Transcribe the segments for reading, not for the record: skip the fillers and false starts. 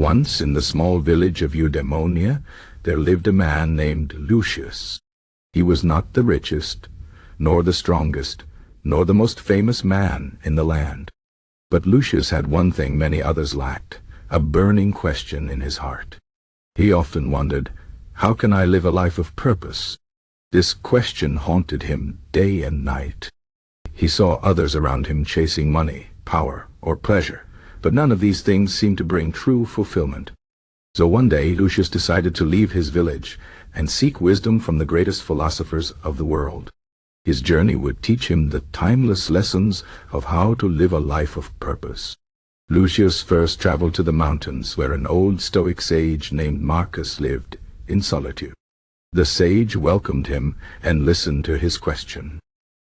Once, in the small village of Eudaimonia, there lived a man named Lucius. He was not the richest, nor the strongest, nor the most famous man in the land. But Lucius had one thing many others lacked, a burning question in his heart. He often wondered, how can I live a life of purpose? This question haunted him day and night. He saw others around him chasing money, power, or pleasure, but none of these things seemed to bring true fulfillment. So one day Lucius decided to leave his village and seek wisdom from the greatest philosophers of the world. His journey would teach him the timeless lessons of how to live a life of purpose. Lucius first traveled to the mountains where an old Stoic sage named Marcus lived in solitude. The sage welcomed him and listened to his question.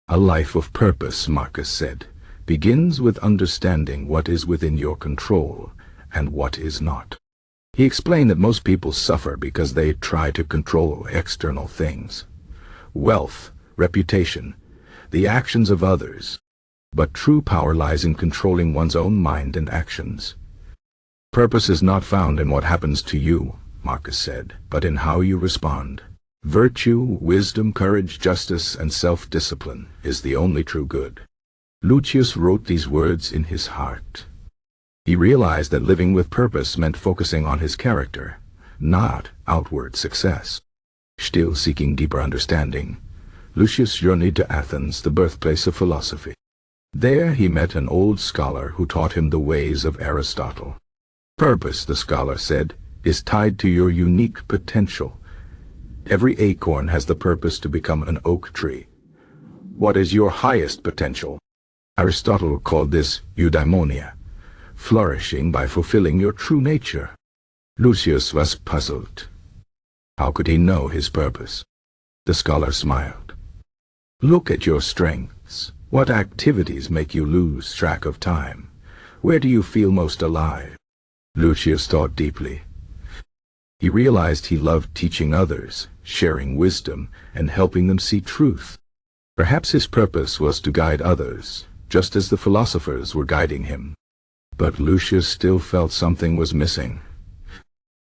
A life of purpose, Marcus said, begins with understanding what is within your control and what is not. He explained that most people suffer because they try to control external things. Wealth, reputation, the actions of others. But true power lies in controlling one's own mind and actions. Purpose is not found in what happens to you, Marcus said, but in how you respond. Virtue, wisdom, courage, justice, and self-discipline is the only true good. Lucius wrote these words in his heart. He realized that living with purpose meant focusing on his character, not outward success. Still seeking deeper understanding, Lucius journeyed to Athens, the birthplace of philosophy. There he met an old scholar who taught him the ways of Aristotle. Purpose, the scholar said, is tied to your unique potential. Every acorn has the purpose to become an oak tree. What is your highest potential? Aristotle called this Eudaimonia, flourishing by fulfilling your true nature. Lucius was puzzled. How could he know his purpose? The scholar smiled. Look at your strengths. What activities make you lose track of time? Where do you feel most alive? Lucius thought deeply. He realized he loved teaching others, sharing wisdom, and helping them see truth. Perhaps his purpose was to guide others, just as the philosophers were guiding him. But Lucius still felt something was missing.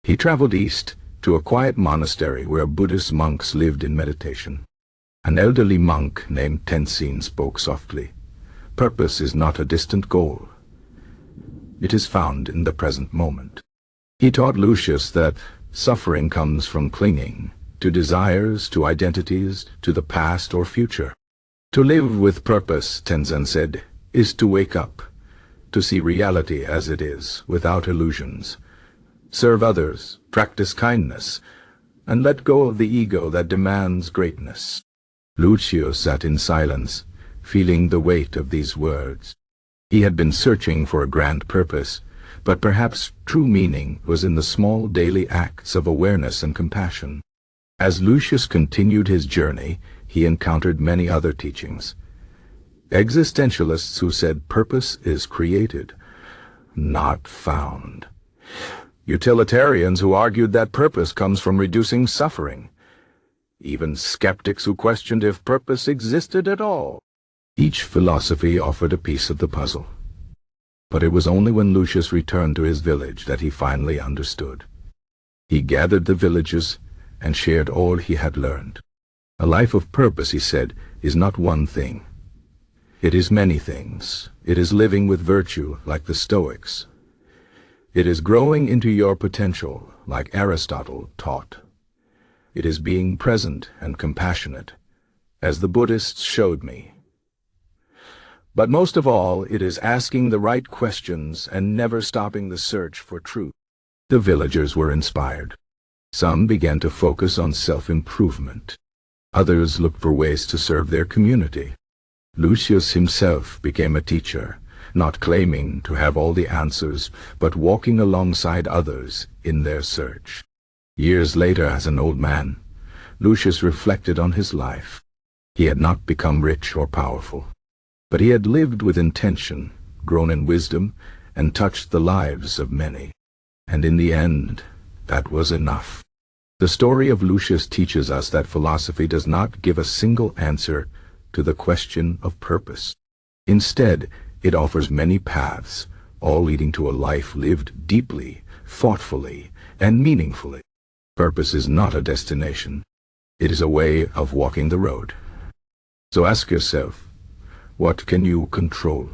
He traveled east to a quiet monastery where Buddhist monks lived in meditation. An elderly monk named Tenzin spoke softly. Purpose is not a distant goal. It is found in the present moment. He taught Lucius that suffering comes from clinging to desires, to identities, to the past or future. To live with purpose, Tenzin said, is to wake up, to see reality as it is, without illusions. Serve others, practice kindness, and let go of the ego that demands greatness. Lucius sat in silence, feeling the weight of these words. He had been searching for a grand purpose, but perhaps true meaning was in the small daily acts of awareness and compassion. As Lucius continued his journey, he encountered many other teachings. Existentialists who said purpose is created, not found. Utilitarians who argued that purpose comes from reducing suffering. Even skeptics who questioned if purpose existed at all. Each philosophy offered a piece of the puzzle. But it was only when Lucius returned to his village that he finally understood. He gathered the villagers and shared all he had learned. A life of purpose, he said, is not one thing. It is many things. It is living with virtue, like the Stoics. It is growing into your potential, like Aristotle taught. It is being present and compassionate, as the Buddhists showed me. But most of all, it is asking the right questions and never stopping the search for truth. The villagers were inspired. Some began to focus on self-improvement. Others looked for ways to serve their community. Lucius himself became a teacher, not claiming to have all the answers, but walking alongside others in their search. Years later, as an old man, Lucius reflected on his life. He had not become rich or powerful, but he had lived with intention, grown in wisdom, and touched the lives of many. And in the end, that was enough. The story of Lucius teaches us that philosophy does not give a single answer to the question of purpose. Instead, it offers many paths, all leading to a life lived deeply, thoughtfully, and meaningfully. Purpose is not a destination. It is a way of walking the road. So ask yourself, what can you control?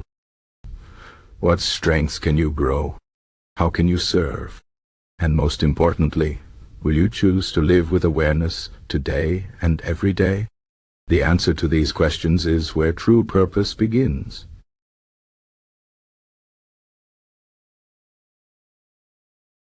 What strengths can you grow? How can you serve? And most importantly, will you choose to live with awareness today and every day? The answer to these questions is where true purpose begins.